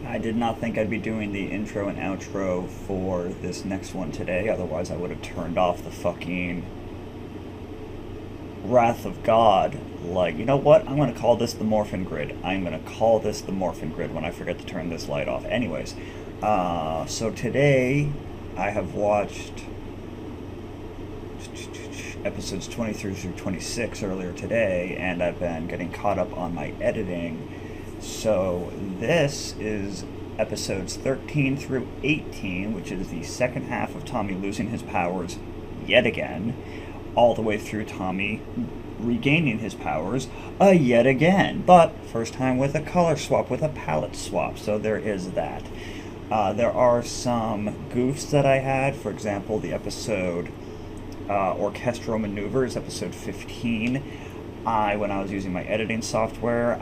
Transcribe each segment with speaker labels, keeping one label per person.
Speaker 1: I did not think I'd be doing the intro and outro for this next one today, otherwise I would have turned off the fucking Wrath of God. Like, you know what? I'm going to call this the Morphin Grid. I'm going to call this the Morphin Grid when I forget to turn this light off. Anyways, so today I have watched episodes 23 through 26 earlier today, and I've been getting caught up on my editing. So this is episodes 13 through 18, which is the second half of Tommy losing his powers yet again, all the way through Tommy regaining his powers yet again, but first time with a color swap, with a palette swap, so there is that. There are some goofs that I had. For example, the episode Orchestral Maneuvers, episode 15. When I was using my editing software,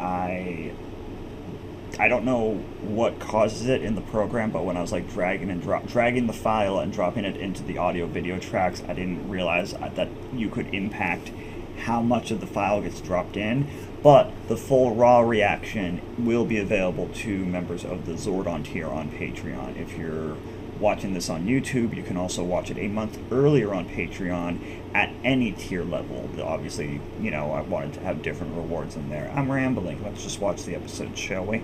Speaker 1: I don't know what causes it in the program, but when I was like dragging the file and dropping it into the audio-video tracks, I didn't realize that you could impact how much of the file gets dropped in. But the full raw reaction will be available to members of the Zordon tier on Patreon. If you're watching this on YouTube, you can also watch it a month earlier on Patreon at any tier level. Obviously, you know, I wanted to have different rewards in there. I'm rambling. Let's just watch the episode, shall we?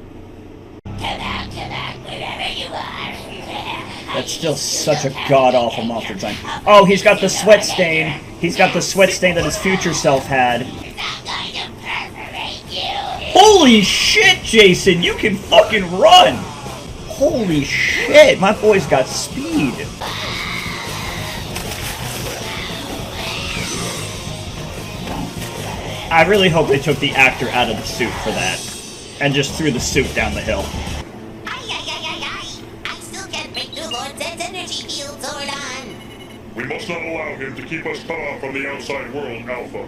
Speaker 2: Come out, wherever you are.
Speaker 1: That's still such a god-awful monster design. Oh, he's got the sweat stain. He's got the sweat stain that his future self had.
Speaker 2: I'm going to perforate you.
Speaker 1: Holy shit, Jason! You can fucking run! Holy shit, my boy's got speed. I really hope they took the actor out of the suit for that, and just threw the suit down the hill.
Speaker 2: I still can't break through Lord Zed's energy field, Zordon.
Speaker 3: We must not allow him to keep us cut off from the outside world, Alpha.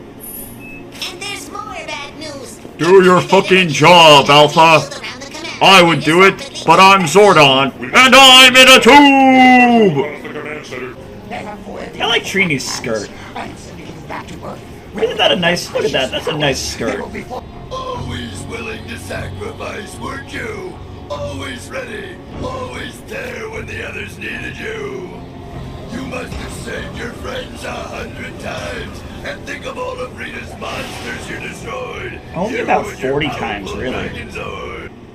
Speaker 2: And there's more bad news.
Speaker 1: Do your fucking job, Alpha. I would do it, but I'm Zordon, and I'm in a tube! I like Trini's skirt. Isn't that a nice... Look at that, that's a nice skirt.
Speaker 4: Always willing to sacrifice, weren't you? Always ready, always there when the others needed you. You must have saved your friends 100 times, and think of all of Rita's monsters you destroyed.
Speaker 1: Only about 40 times, really.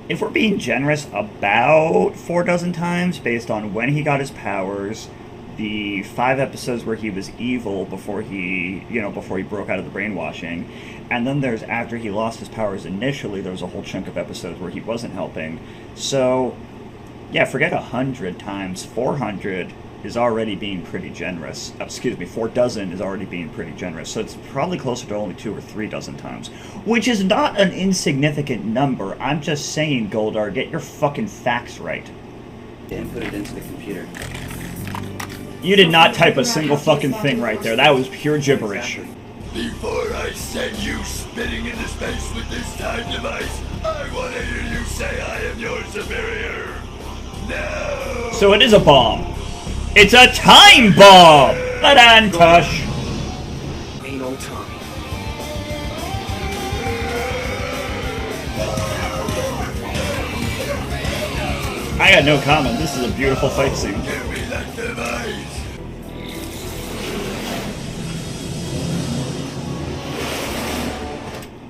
Speaker 1: If we're being generous, about 4 dozen times, based on when he got his powers, the 5 episodes where he was evil before he broke out of the brainwashing, and then there's after he lost his powers initially, there was a whole chunk of episodes where he wasn't helping. So, yeah, forget 100 times. 400 is already being pretty generous. 4 dozen is already being pretty generous. So it's probably closer to only 2 or 3 dozen times, which is not an insignificant number. I'm just saying, Goldar, get your fucking facts right.
Speaker 5: And put it into the computer.
Speaker 1: You did not type a single fucking thing right there. That was pure gibberish.
Speaker 4: Before I send you spitting into space with this time device, I want to hear you say I am your superior. No!
Speaker 1: So it is a bomb. It's a time bomb! Tush.
Speaker 5: Ain't old Tommy.
Speaker 1: I got no comment. This is a beautiful fight scene.
Speaker 4: Give me that device.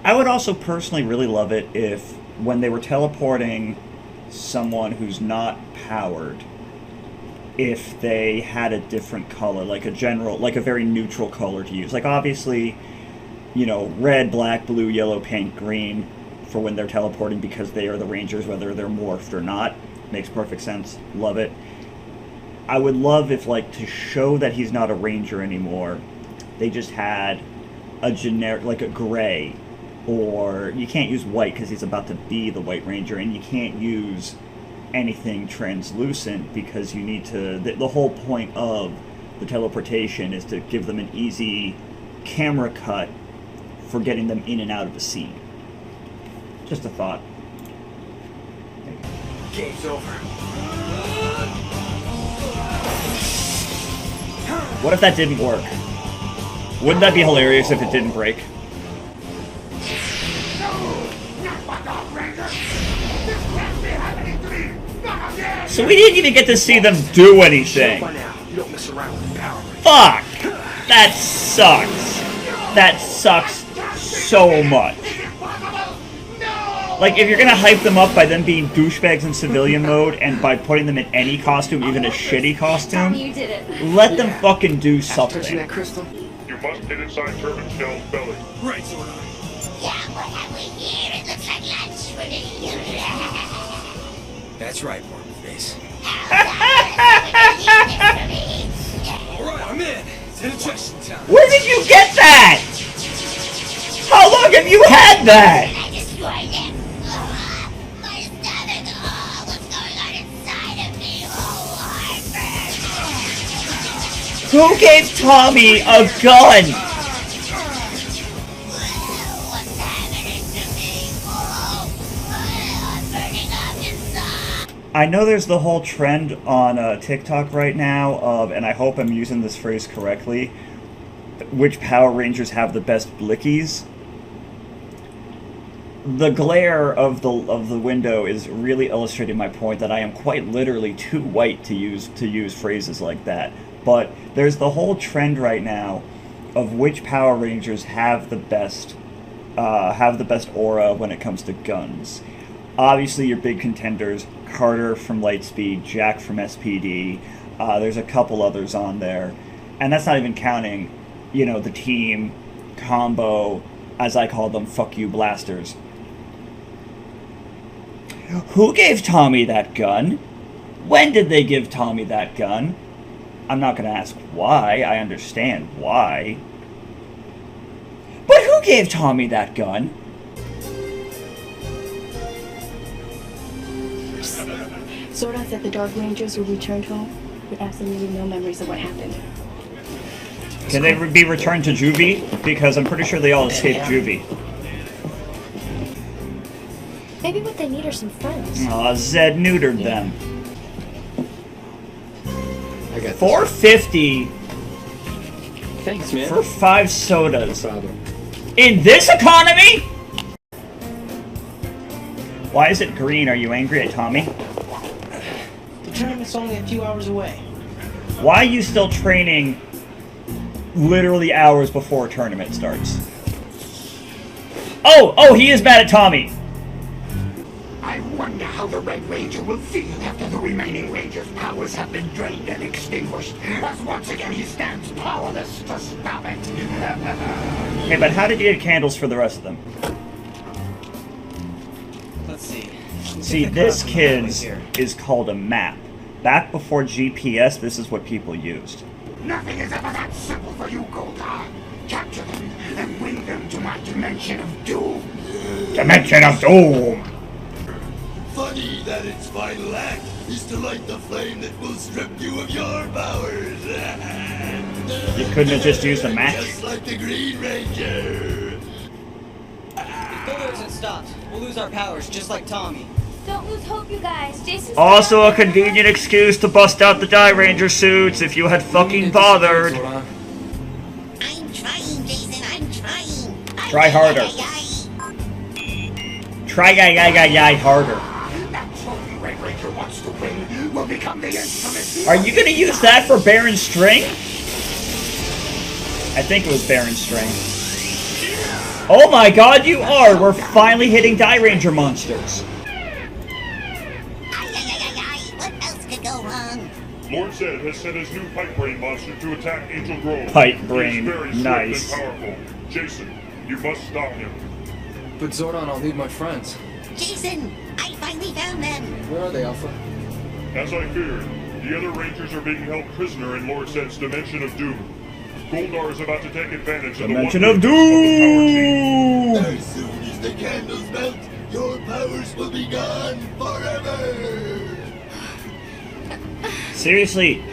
Speaker 1: I would also personally really love it if, when they were teleporting someone who's not powered, if they had a different color, like a very neutral color to use. Like, obviously, you know, red, black, blue, yellow, pink, green for when they're teleporting because they are the Rangers, whether they're morphed or not. Makes perfect sense. Love it. I would love if, like, to show that he's not a Ranger anymore, they just had a generic, like a gray, or you can't use white because he's about to be the White Ranger, and you can't use anything translucent because you need to... The whole point of the teleportation is to give them an easy camera cut for getting them in and out of the scene. Just a thought.
Speaker 5: Game's over.
Speaker 1: What if that didn't work? Wouldn't that be hilarious if it didn't break?
Speaker 3: No! Not my dog, Ranger! This can't be happening to me!
Speaker 1: So we didn't even get to see them do anything.
Speaker 5: By now, you don't mess around with the Power Rangers.
Speaker 1: Fuck! That sucks. That sucks so much. Like, if you're gonna hype them up by them being douchebags in civilian mode and by putting them in any costume, even a shitty costume,
Speaker 6: You did it.
Speaker 1: let them fucking do
Speaker 5: Touching
Speaker 1: something.
Speaker 5: that crystal?
Speaker 3: You must get inside Turbine Shell's belly.
Speaker 5: Right, Zordon.
Speaker 2: Yeah, what have we here? It looks like lunch for me.
Speaker 5: That's right, Morpheus. Alright, I'm in. It's injection time.
Speaker 1: Where did you get that? How long have you had that?
Speaker 2: I destroyed it. My stomach. Oh, what's going on inside of me? Oh, heartburn.
Speaker 1: Who gave Tommy a gun?
Speaker 2: What's happening to me? Oh, I'm burning up inside.
Speaker 1: I know there's the whole trend on TikTok right now of, and I hope I'm using this phrase correctly, which Power Rangers have the best blickies. The glare of the window is really illustrating my point that I am quite literally too white to use phrases like that. But there's the whole trend right now of which Power Rangers have the best aura when it comes to guns. Obviously, your big contenders: Carter from Lightspeed, Jack from SPD. There's a couple others on there, and that's not even counting, you know, the team combo, as I call them, fuck you blasters. Who gave Tommy that gun? When did they give Tommy that gun? I'm not going to ask why. I understand why. But who gave Tommy that gun?
Speaker 6: Zordon said the Dark Rangers were returned home with absolutely no memories of what happened.
Speaker 1: Can they be returned to Juvie? Because I'm pretty sure they all escaped Juvie.
Speaker 6: Maybe what they need are some friends.
Speaker 1: Aw, Zed neutered them.
Speaker 5: I got this.
Speaker 1: $4.50
Speaker 5: Thanks, man.
Speaker 1: for 5 sodas.
Speaker 5: No problem.
Speaker 1: In this economy? Why is it green? Are you angry at Tommy?
Speaker 7: The tournament's only a few hours away.
Speaker 1: Why are you still training literally hours before a tournament starts? Oh, he is mad at Tommy.
Speaker 8: I wonder how the Red Ranger will feel after the remaining Ranger's powers have been drained and extinguished, as once again he stands powerless to stop it.
Speaker 1: Okay, but how did you get candles for the rest of them?
Speaker 7: Let's see.
Speaker 1: See, this, kids, is called a map. Back before GPS, this is what people used.
Speaker 8: Nothing is ever that simple for you, Goldar. Capture them and bring them to my Dimension of Doom.
Speaker 1: Dimension of Doom!
Speaker 4: Funny that its final act is to light the flame that will strip you of your powers.
Speaker 1: You couldn't have just used a match?
Speaker 4: Just like the Green Ranger.
Speaker 7: If isn't stopped, we'll lose our powers just like Tommy.
Speaker 6: Don't lose hope, you guys. Jason's
Speaker 1: Also a convenient excuse to bust out the Die Ranger suits if you had fucking bothered.
Speaker 2: I'm trying, Jason. I'm trying.
Speaker 1: Try harder. Try harder.
Speaker 8: That trophy Red Ranger wants to win will become the infamous...
Speaker 1: Are you gonna use that for Baron String? I think it was Baron String. Oh my god, you are! We're finally hitting Die Ranger monsters.
Speaker 2: What else could go wrong?
Speaker 3: Lord Zed has sent his new Pipe Brain monster to attack Angel Grove.
Speaker 1: Pipe
Speaker 3: He is
Speaker 1: Brain,
Speaker 3: very swift
Speaker 1: nice.
Speaker 3: and powerful. Jason, you must stop him.
Speaker 5: But Zordon, I'll need my friends.
Speaker 2: Jason, I finally found them.
Speaker 5: Where are they, Alpha?
Speaker 3: As I feared, the other Rangers are being held prisoner in Lord Zed's Dimension of Doom. Goldar is about to take advantage
Speaker 1: Dimension
Speaker 3: of
Speaker 1: of
Speaker 3: the
Speaker 1: Doom!
Speaker 4: As soon as the candles melt, your powers will be gone forever.
Speaker 1: Seriously,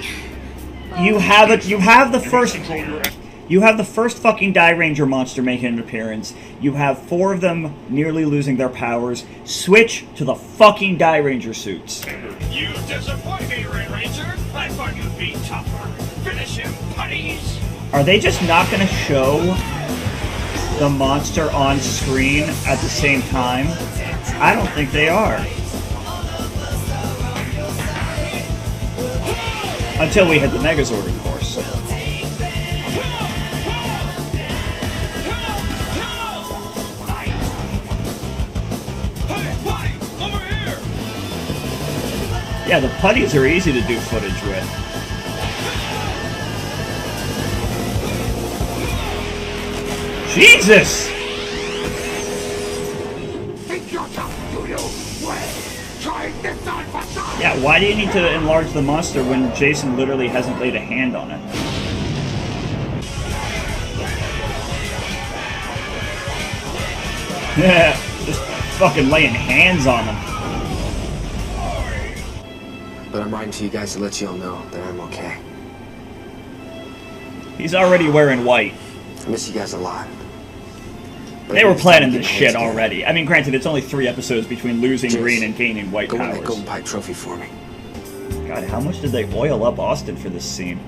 Speaker 1: you have the first.
Speaker 3: Control your
Speaker 1: You have the first fucking Die Ranger monster making an appearance. You have 4 of them nearly losing their powers. Switch to the fucking Die Ranger suits.
Speaker 9: You disappoint me, Red Ranger. I thought you'd be tougher. Finish him, putties.
Speaker 1: Are they just not going to show the monster on screen at the same time? I don't think they are. Until we hit the Megazord, of course. Yeah, the putties are easy to do footage with. Jesus!
Speaker 8: Think you're tough, do you? Well, try this side for side.
Speaker 1: Yeah, why do you need to enlarge the monster when Jason literally hasn't laid a hand on it? Yeah, just fucking laying hands on them.
Speaker 5: But I'm writing to you guys to let you all know that I'm okay.
Speaker 1: He's already wearing white.
Speaker 5: I miss you guys a lot. But
Speaker 1: They were
Speaker 5: it's
Speaker 1: planning
Speaker 5: time to
Speaker 1: this
Speaker 5: get
Speaker 1: shit
Speaker 5: together.
Speaker 1: already. I mean, granted, it's only 3 episodes between losing
Speaker 5: Cheers.
Speaker 1: green and gaining white
Speaker 5: Go win that
Speaker 1: powers.
Speaker 5: Golden Pike trophy for me.
Speaker 1: God, how much did they oil up Austin for this scene?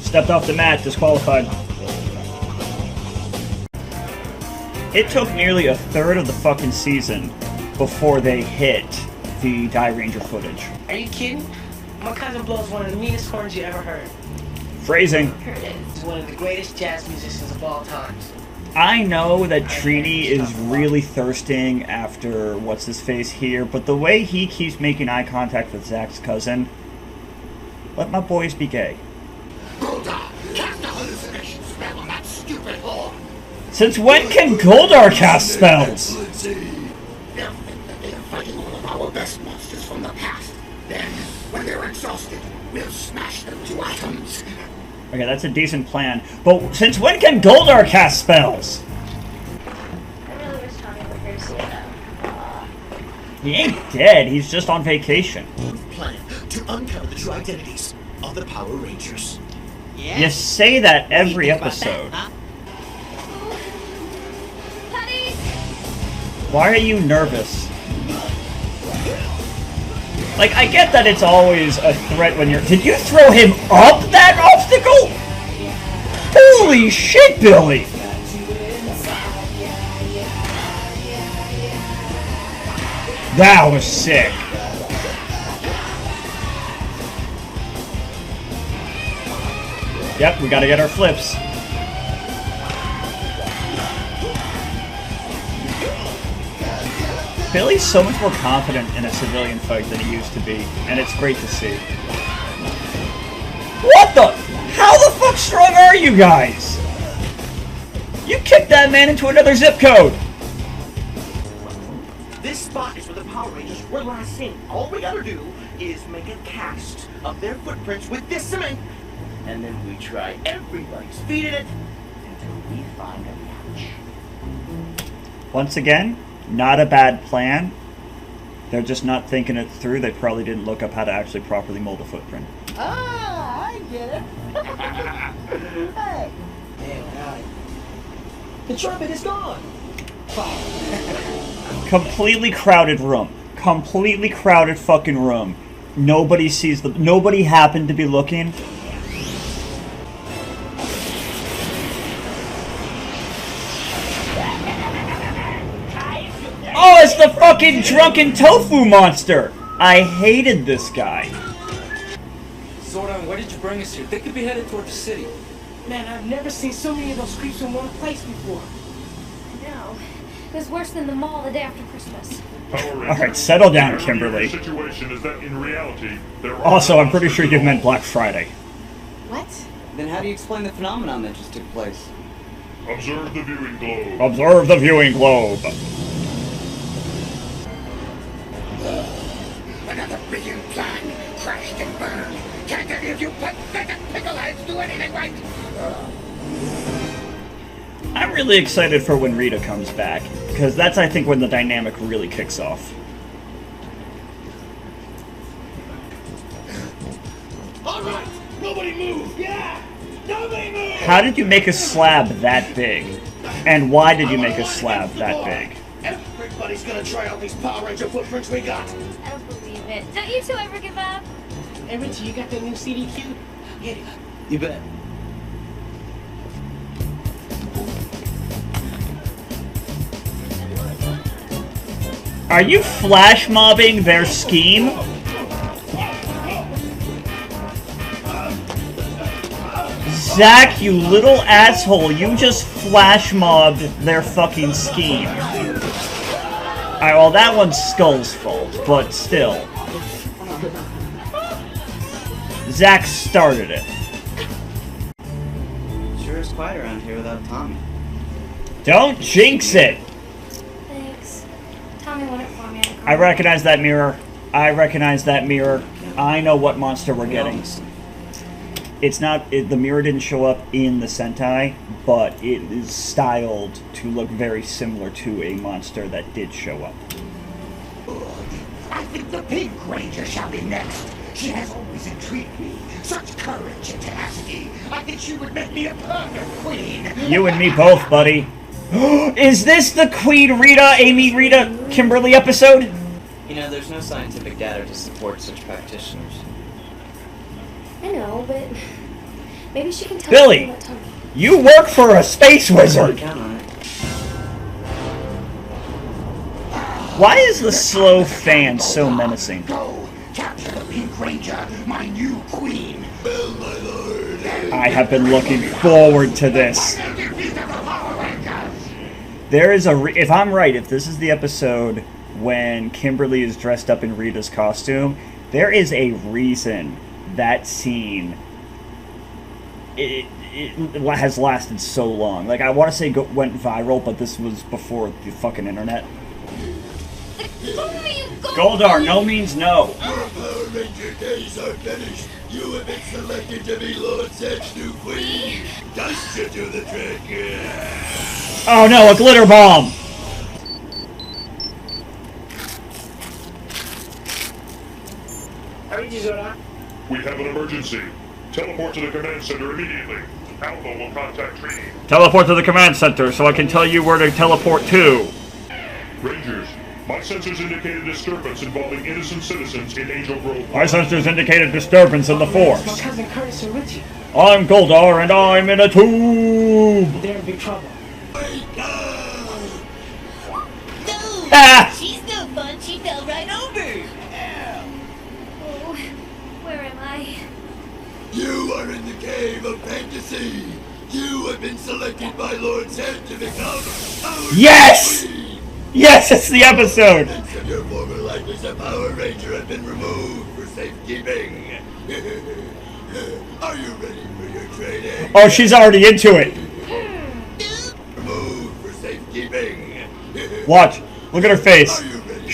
Speaker 1: Stepped off the mat, disqualified. It took nearly a third of the fucking season before they hit the Die Ranger footage.
Speaker 10: Are you kidding? My cousin blows one of the meanest horns you ever heard.
Speaker 1: Phrasing.
Speaker 10: He's one of the greatest jazz musicians of all time.
Speaker 1: I know that Trini is really thirsting after what's-his-face here, but the way he keeps making eye contact with Zach's cousin, let my boys be gay.
Speaker 8: Goldar, cast a hallucination spell on that stupid horn.
Speaker 1: Since when can Goldar cast spells?
Speaker 8: They'll think that they are fighting all of our best monsters from the past. Then, when they're exhausted, we'll smash them to atoms.
Speaker 1: Okay, that's a decent plan. But since when can Goldar cast spells?
Speaker 2: I really wish Tommy were here to see it though.
Speaker 1: He ain't dead, he's just on vacation.
Speaker 11: Plan to uncover the true identities of the Power Rangers.
Speaker 1: You say that every episode.
Speaker 2: Putties!
Speaker 1: Why are you nervous? Like, I get that it's always a threat when you're... Did you throw him up that obstacle? Holy shit, Billy! That was sick. Yep, we gotta get our flips. Billy's so much more confident in a civilian fight than he used to be, and it's great to see. What the? How the fuck strong are you guys? You kicked that man into another zip code!
Speaker 11: This spot is where the Power Rangers were last seen. All we gotta do is make a cast of their footprints with this cement, and then we try everybody's feet in it until we find a match.
Speaker 1: Once again, not a bad plan. They're just not thinking it through. They probably didn't look up how to actually properly mold a footprint.
Speaker 10: Ah, I get it. Hey. Damn, howdy. The trumpet is gone.
Speaker 1: Completely crowded room. Completely crowded fucking room. Nobody sees the... Nobody happened to be looking. Oh, it's the fucking drunken tofu monster! I hated this guy.
Speaker 12: Zordon, why did you bring us here? They could be headed towards the city.
Speaker 10: Man, I've never seen so many of those creeps in one place before.
Speaker 2: No. It was worse than the mall the day after Christmas.
Speaker 1: Alright, settle down, Kimberly.
Speaker 3: The situation is that in reality, there are
Speaker 1: Also, I'm pretty sure you meant Black Friday.
Speaker 7: What? Then how do you explain the phenomenon that just took place?
Speaker 3: Observe the viewing globe.
Speaker 1: Observe the viewing globe.
Speaker 8: Another brilliant plan crashed and burned. Can't any of you pathetic pickleheads do anything right?
Speaker 1: I'm really excited for when Rita comes back, because that's, I think, when the dynamic really kicks off.
Speaker 11: All right, nobody move. Yeah, nobody move.
Speaker 1: How did you make a slab that big? And why did you make a slab that big?
Speaker 11: Everybody's gonna try out these Power Ranger footprints we got.
Speaker 2: I don't believe it. Don't you two ever give up?
Speaker 10: Hey, Richie, you got that new CDQ?
Speaker 11: Yeah, you bet.
Speaker 1: Are you flash mobbing their scheme? Zach, you little asshole, you just flash mobbed their fucking scheme. Alright, well that one's Skull's fault, but still. Zach started it.
Speaker 7: Sure is quiet around here without Tommy.
Speaker 1: Don't jinx it!
Speaker 13: Thanks. Tommy won it for me.
Speaker 1: I recognize that mirror. I recognize that mirror. I know what monster we're getting. It's not... the mirror didn't show up in the Sentai, but it is styled to look very similar to a monster that did show up.
Speaker 8: I think the Pink Ranger shall be next. She has always intrigued me. Such courage and tenacity. I think she would make me a perfect queen.
Speaker 1: You and me both, buddy. Is this the Queen Rita, Amy Rita, Kimberly episode?
Speaker 7: You know, there's no scientific data to support such practitioners.
Speaker 13: I know, but maybe she can tell
Speaker 1: Billy,
Speaker 13: me about Tommy.
Speaker 1: you work for a space wizard.
Speaker 7: Count on it.
Speaker 1: Why is the slow fan so menacing?
Speaker 8: Go, capture the Pink Ranger, my new queen.
Speaker 4: Well, my lord.
Speaker 1: I have been looking forward to this. There is a... if I'm right, if this is the episode when Kimberly is dressed up in Rita's costume, there is a reason that scene it has lasted so long. Like, I want to say went viral, but this was before the fucking internet. Goldar, no means no.
Speaker 4: Your Power Ranger days are finished. You have been selected to be Lord Zed's new queen. Dust should do the trick.
Speaker 1: Oh no, a glitter bomb!
Speaker 3: We have an emergency. Teleport to the command center immediately. Alpha will contact Trini.
Speaker 1: Teleport to the command center so I can tell you where to teleport to.
Speaker 3: Rangers, my sensors indicated disturbance involving innocent citizens in Angel Grove.
Speaker 1: My sensors indicated disturbance in the force.
Speaker 10: My cousin Curtis and Richie.
Speaker 1: I'm Goldar and I'm in a tube!
Speaker 10: They're in big trouble.
Speaker 2: No!
Speaker 1: Ah!
Speaker 2: She's no fun. She fell right over.
Speaker 13: Oh, where am I?
Speaker 4: You are in the cave of fantasy. You have been selected by Lord Zed to become Power
Speaker 1: Yes!
Speaker 4: Queen.
Speaker 1: Yes, it's the episode!
Speaker 4: Evidence of your former life as a Power Ranger have been removed for safekeeping. Are you ready for your training?
Speaker 1: Oh, she's already into it.
Speaker 4: Removed for safekeeping.
Speaker 1: Watch. Look at her face.
Speaker 4: Are you ready?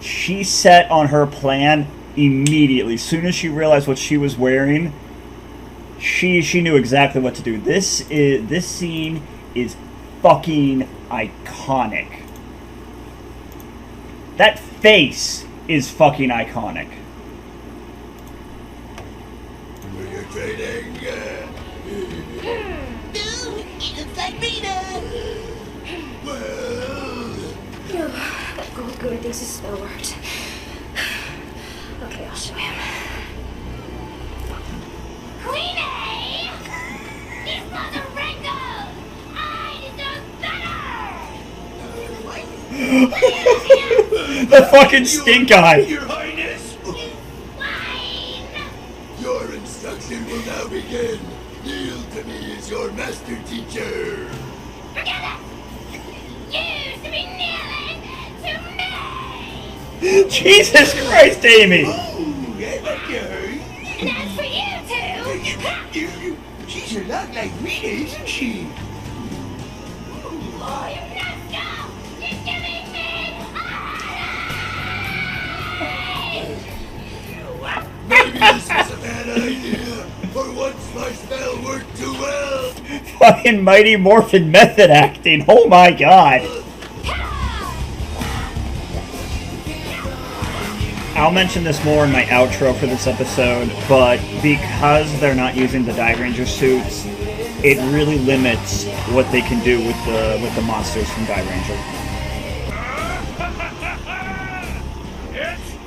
Speaker 1: She set on her plan immediately. As soon as she realized what she was wearing, she knew exactly what to do. This scene is fucking iconic. That face is fucking iconic.
Speaker 4: For your training.
Speaker 2: No! It looks like Rita!
Speaker 4: Well,
Speaker 13: Oh, good. This is spell worked. Okay, I'll show him.
Speaker 2: Queenie! These balls are wrinkled! I deserve better!
Speaker 1: The fucking stink eye.
Speaker 4: Your Highness.
Speaker 2: Fine!
Speaker 4: Your instruction will now begin. Kneel to me as your master teacher.
Speaker 2: Forget it! You should be kneeling to me!
Speaker 1: Jesus Christ, Amy.
Speaker 4: Oh, I like her.
Speaker 2: And as for you two...
Speaker 8: She's a lot like Rita, isn't she?
Speaker 2: Oh, you nuts! You're giving me...
Speaker 4: Maybe this was a bad idea. For once, my spell worked too well.
Speaker 1: Fucking Mighty Morphin method acting. Oh my god. I'll mention this more in my outro for this episode, but because they're not using the Die Ranger suits, it really limits what they can do with the monsters from Die Ranger.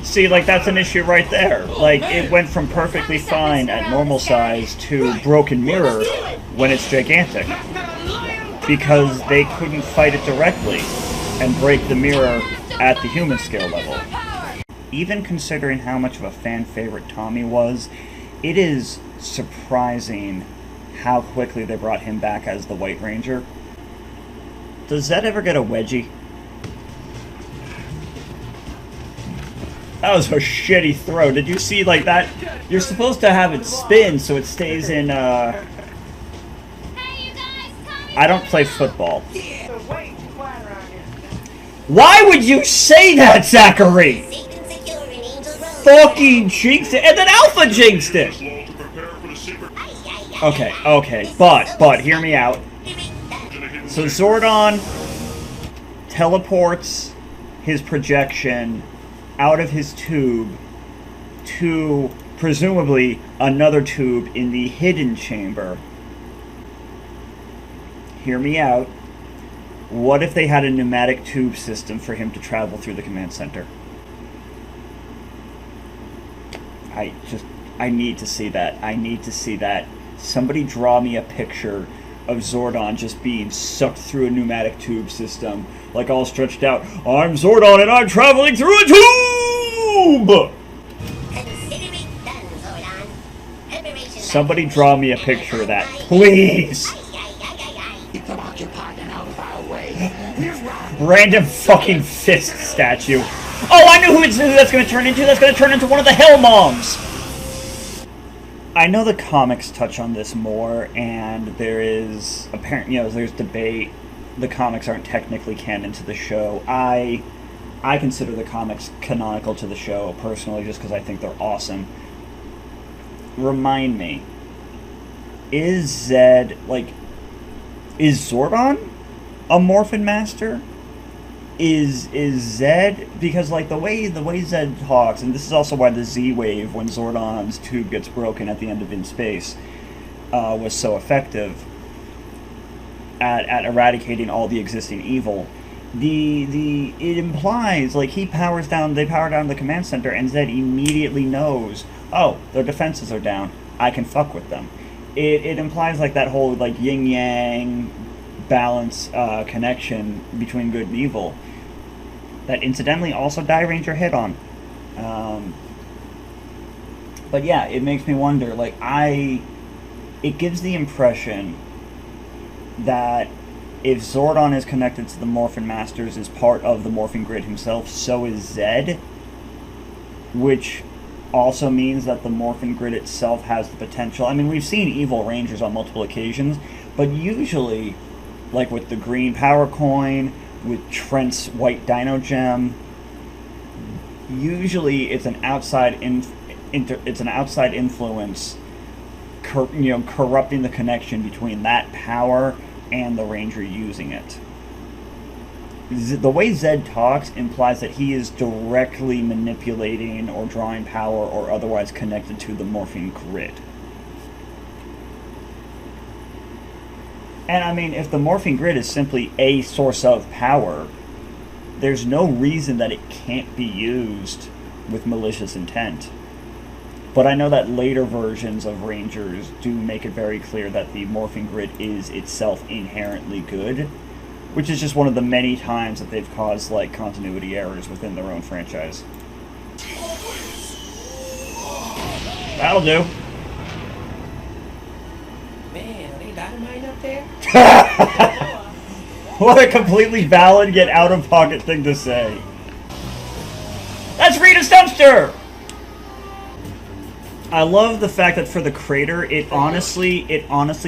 Speaker 1: See, like, that's an issue right there. Like, it went from perfectly fine at normal size to broken mirror when it's gigantic. Because they couldn't fight it directly. and break the mirror at the human scale level. Even considering how much of a fan favorite Tommy was, it is surprising how quickly they brought him back as the White Ranger. Does Zed ever get a wedgie? That was a shitty throw. Did you see, like, that? You're supposed to have it spin so it stays in, I don't play football. Why would you say that, Zachary? Fucking jinxed it, and then Alpha jinxed it! Okay, but, hear me out. So Zordon teleports his projection out of his tube to, presumably, another tube in the hidden chamber. Hear me out. What if they had a pneumatic tube system for him to travel through the command center? I need to see that. I need to see that. Somebody draw me a picture of Zordon just being sucked through a pneumatic tube system, like all stretched out. I'm Zordon and I'm traveling through a tube! Somebody draw me a picture of that, please! Random fucking fist statue. Oh, I know who that's going to turn into. That's going to turn into one of the Hell Moms. I know the comics touch on this more, and there is apparently, there's debate. The comics aren't technically canon to the show. I consider the comics canonical to the show personally, just because I think they're awesome. Remind me, is Zordon a Morphin Master? Is Zed, because like the way Zed talks, and this is also why the Z wave when Zordon's tube gets broken at the end of In Space was so effective at eradicating all the existing evil. It implies like they power down the command center, and Zed immediately knows, oh, their defenses are down, I can fuck with them. It implies like that whole like yin yang balance connection between good and evil that incidentally also Die Ranger hit on. But yeah, it makes me wonder, like, it gives the impression that if Zordon is connected to the Morphin Masters as part of the Morphing Grid himself, so is Zed, which also means that the Morphin Grid itself has the potential. I mean, we've seen evil Rangers on multiple occasions, but usually, like with the green power coin, with Trent's white dino gem, usually it's an outside influence, corrupting the connection between that power and the Ranger using it. The way Zed talks implies that he is directly manipulating or drawing power or otherwise connected to the Morphing Grid. And I mean, if the Morphing Grid is simply a source of power, there's no reason that it can't be used with malicious intent. But I know that later versions of Rangers do make it very clear that the Morphing Grid is itself inherently good, which is just one of the many times that they've caused like continuity errors within their own franchise. That'll do.
Speaker 10: Dynamite up there?
Speaker 1: What a completely valid yet out-of-pocket thing to say. That's Rita's dumpster! I love the fact that for the crater, it honestly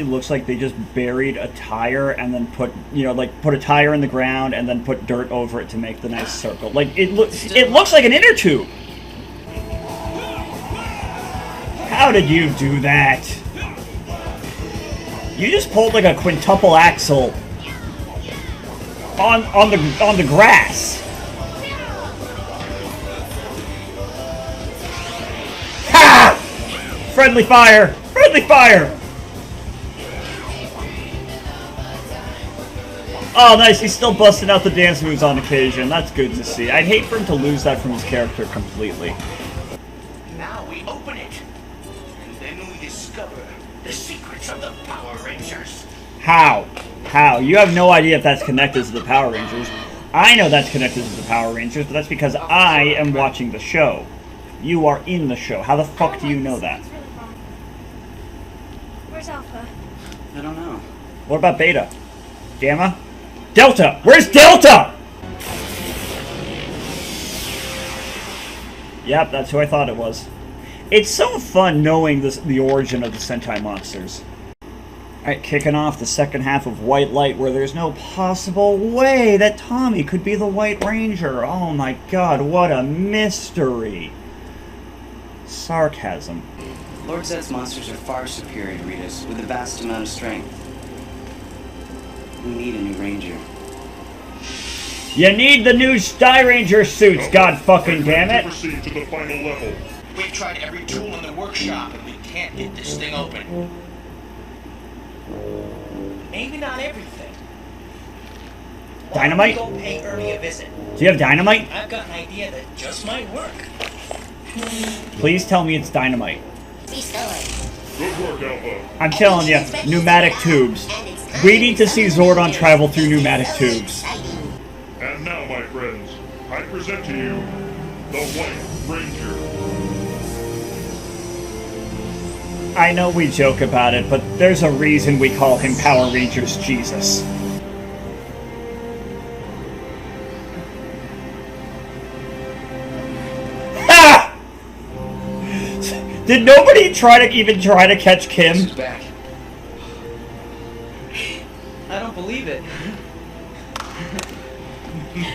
Speaker 1: looks like they just buried a tire and then put a tire in the ground and then put dirt over it to make the nice circle. Like, it looks like an inner tube! How did you do that? You just pulled like a quintuple axle on the grass. Ha! Friendly fire! Friendly fire! Oh, nice. He's still busting out the dance moves on occasion. That's good to see. I'd hate for him to lose that from his character completely.
Speaker 11: Now we open it, and then we discover the secrets of the Power Rangers.
Speaker 1: How? You have no idea if that's connected to the Power Rangers. I know that's connected to the Power Rangers, but that's because I am watching the show. You are in the show. How the fuck do you know that?
Speaker 13: Where's Alpha?
Speaker 12: I don't know.
Speaker 1: What about Beta? Gamma? Delta! Where's Delta? Yep, that's who I thought it was. It's so fun knowing the origin of the Sentai monsters. Alright, kicking off the second half of White Light, where there's no possible way that Tommy could be the White Ranger. Oh my god, what a mystery. Sarcasm.
Speaker 14: Lord Zed's monsters are far superior to Rita's, with a vast amount of strength. We need a new Ranger.
Speaker 1: You need the new Sky Ranger suits, god fucking damn it!
Speaker 3: Proceed to the final level.
Speaker 11: We've tried every tool in the workshop and we can't get this thing open. Maybe not everything.
Speaker 1: Dynamite?
Speaker 11: Why don't we go pay Ernie a visit?
Speaker 1: Do you have dynamite?
Speaker 11: I've got an idea that just might work.
Speaker 1: Please tell me it's dynamite.
Speaker 3: Good work, Alpha.
Speaker 1: I'm telling you, pneumatic tubes. We need to see Zordon travel through pneumatic tubes.
Speaker 3: And now, my friends, I present to you the White Ranger.
Speaker 1: I know we joke about it, but there's a reason we call him Power Rangers Jesus. Ah! Did nobody even try to catch Kim?
Speaker 12: She's back.
Speaker 7: I don't believe it.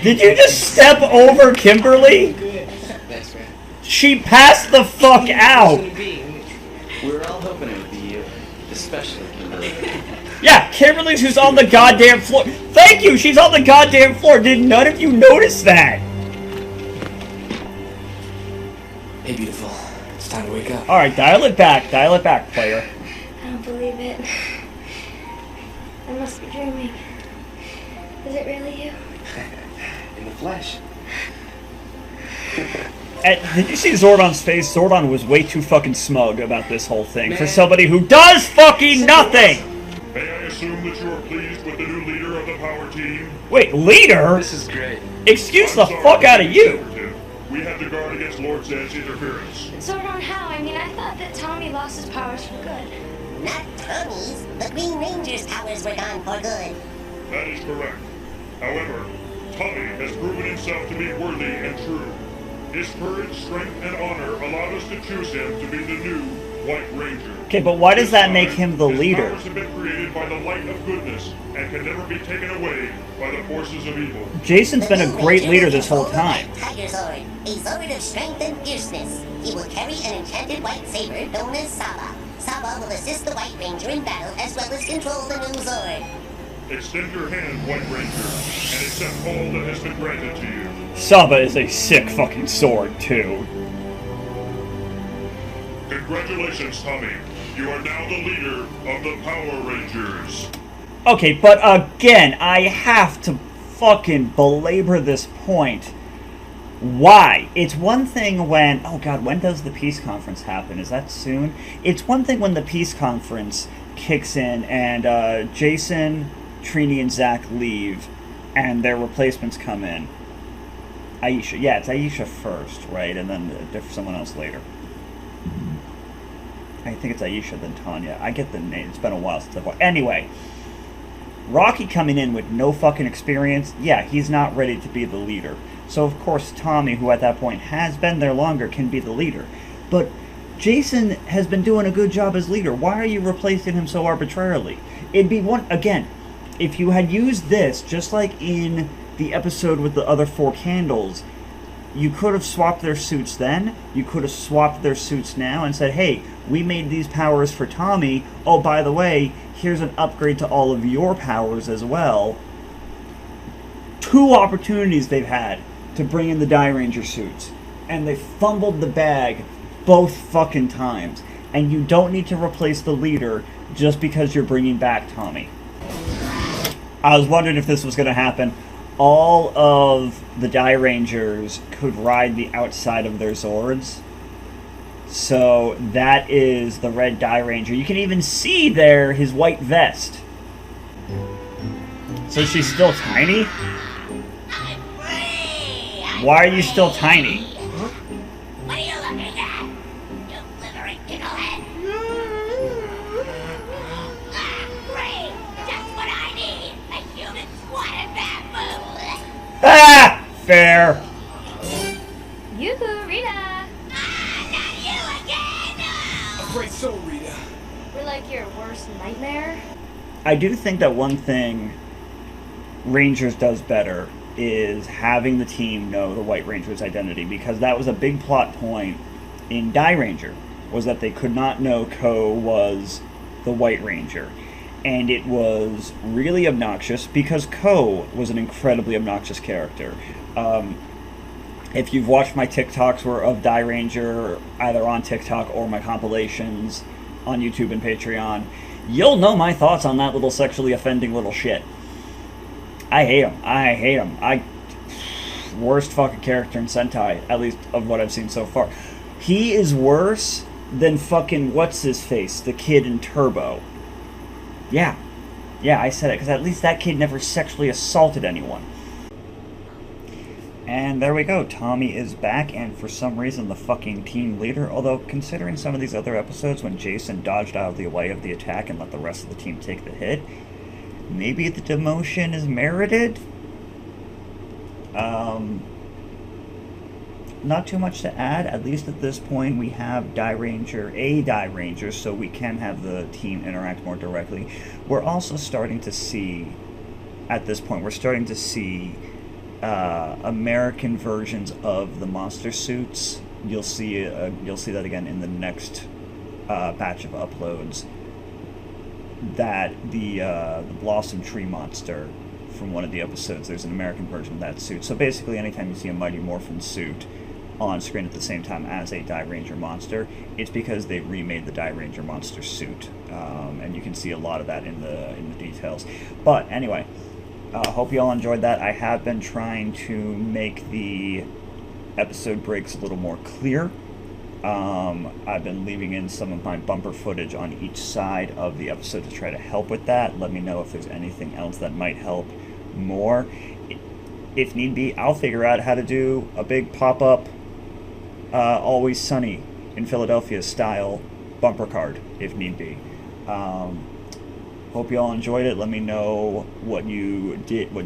Speaker 1: Did you just step over Kimberly?
Speaker 12: Thanks, man.
Speaker 1: She passed the fuck out!
Speaker 14: We were all hoping it would be you, especially Kimberly.
Speaker 1: Yeah, Kimberly's who's on the goddamn floor. Thank you, she's on the goddamn floor. Did none of you notice that?
Speaker 12: Hey, beautiful. It's time to wake up.
Speaker 1: Alright, dial it back, player.
Speaker 13: I don't believe it. I must be dreaming. Is it really you?
Speaker 12: In the flesh.
Speaker 1: Did you see Zordon's face? Zordon was way too fucking smug about this whole thing for somebody who does fucking nothing!
Speaker 3: May I assume that you are pleased with the new leader of the power team?
Speaker 1: Wait, leader?
Speaker 12: This is great.
Speaker 1: Excuse the fuck out of you!
Speaker 3: We had to guard against Lord Zed's interference.
Speaker 13: Zordon, how? I mean, I thought that Tommy lost his powers for good.
Speaker 2: Not Tommy's. The Green Ranger's powers were gone for good.
Speaker 3: That is correct. However, Tommy has proven himself to be worthy and true. His courage, strength, and honor allowed us to choose him to be the new White Ranger.
Speaker 1: Okay, but why does that make him the leader?
Speaker 3: His powers have been created by the light of goodness and can never be taken away by the forces of evil.
Speaker 1: Jason's been a great leader this whole time.
Speaker 2: Tiger Zord, a Zord of strength and fierceness. He will carry an enchanted white saber known as Saba. Saba will assist the White Ranger in battle as well as control the new Zord.
Speaker 3: Extend your hand, White Ranger, and accept all that has been granted to you.
Speaker 1: Saba is a sick fucking sword, too.
Speaker 3: Congratulations, Tommy. You are now the leader of the Power Rangers.
Speaker 1: Okay, but again, I have to fucking belabor this point. Why? It's one thing when... Oh god, when does the peace conference happen? Is that soon? It's one thing when the peace conference kicks in and Jason, Trini, and Zach leave and their replacements come in. Aisha. Yeah, it's Aisha first, right? And then someone else later. I think it's Aisha, then Tanya. I get the name. It's been a while since I've watched. Anyway, Rocky coming in with no fucking experience, yeah, he's not ready to be the leader. So, of course, Tommy, who at that point has been there longer, can be the leader. But Jason has been doing a good job as leader. Why are you replacing him so arbitrarily? It'd be one... Again, if you had used this, just like in the episode with the other four candles, you could have swapped their suits then, you could have swapped their suits now and said, hey, we made these powers for Tommy, oh, by the way, here's an upgrade to all of your powers as well. 2 opportunities they've had to bring in the Die Ranger suits, and they fumbled the bag both fucking times. And you don't need to replace the leader just because you're bringing back Tommy. I was wondering if this was going to happen. All of the Die Rangers could ride the outside of their Zords. So that is the red Die Ranger. You can even see there his white vest. So she's still tiny? Why are you still tiny?
Speaker 2: What are you looking at? You blithering picklehead. Great! Just what I need! A human squatted bamboo!
Speaker 1: Ah! Fair.
Speaker 13: Yoo-hoo, Rita!
Speaker 2: Not you again!
Speaker 5: Afraid so, Rita.
Speaker 13: We're like your worst nightmare.
Speaker 1: I do think that one thing Rangers does better is having the team know the White Ranger's identity, because that was a big plot point in Die Ranger, was that they could not know Ko was the White Ranger. And it was really obnoxious because Ko was an incredibly obnoxious character. If you've watched my TikToks of Die Ranger, either on TikTok or my compilations on YouTube and Patreon, you'll know my thoughts on that little sexually offending little shit. I hate him. I hate him. Worst fucking character in Sentai, at least of what I've seen so far. He is worse than fucking what's-his-face, the kid in Turbo. Yeah. Yeah, I said it, because at least that kid never sexually assaulted anyone. And there we go, Tommy is back, and for some reason the fucking team leader, although considering some of these other episodes when Jason dodged out of the way of the attack and let the rest of the team take the hit, maybe the demotion is merited? Not too much to add. At least at this point we have a Die Ranger, so we can have the team interact more directly. We're also starting to see, at this point, American versions of the monster suits. You'll see that again in the next batch of uploads. That the Blossom Tree monster from one of the episodes, there's an American version of that suit. So basically, anytime you see a Mighty Morphin suit on screen at the same time as a Die Ranger monster, it's because they remade the Die Ranger monster suit, and you can see a lot of that in the details. But anyway. Hope you all enjoyed that. I have been trying to make the episode breaks a little more clear. I've been leaving in some of my bumper footage on each side of the episode to try to help with that. Let me know if there's anything else that might help more. If need be, I'll figure out how to do a big pop-up Always Sunny in Philadelphia style bumper card, if need be. Hope you all enjoyed it. Let me know what you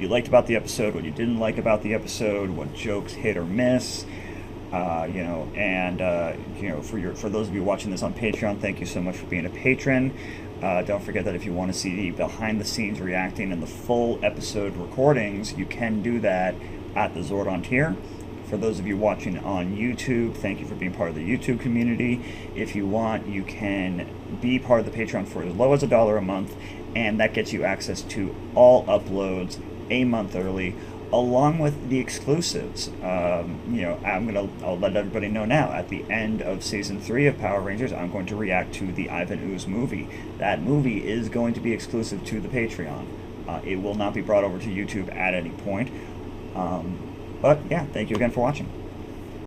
Speaker 1: liked about the episode, what you didn't like about the episode, what jokes hit or miss. For those of you watching this on Patreon, thank you so much for being a patron. Don't forget that if you want to see the behind-the-scenes reacting and the full episode recordings, you can do that at the Zordon tier. For those of you watching on YouTube, thank you for being part of the YouTube community. If you want, you can be part of the Patreon for as low as $1 a month, and that gets you access to all uploads a month early, along with the exclusives. I'll let everybody know now. At the end of Season 3 of Power Rangers, I'm going to react to the Ivan Ooze movie. That movie is going to be exclusive to the Patreon. It will not be brought over to YouTube at any point. But yeah, thank you again for watching.